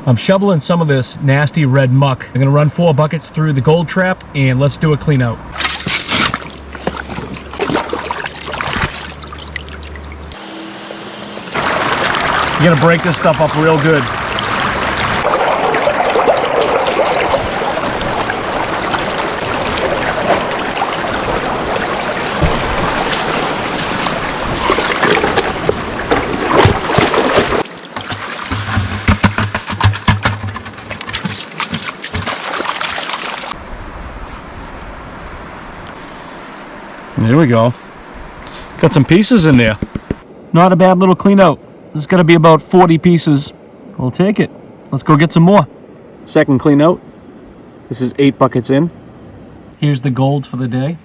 I'm shoveling some of this nasty red muck. I'm gonna run 4 buckets through the gold trap and let's do a clean out. You're gonna break this stuff up real good. There we go. Got some pieces in there. Not a bad little clean out. This is gonna be about 40 pieces. We'll take it. Let's go get some more. Second clean out. This is 8 buckets in. Here's the gold for the day.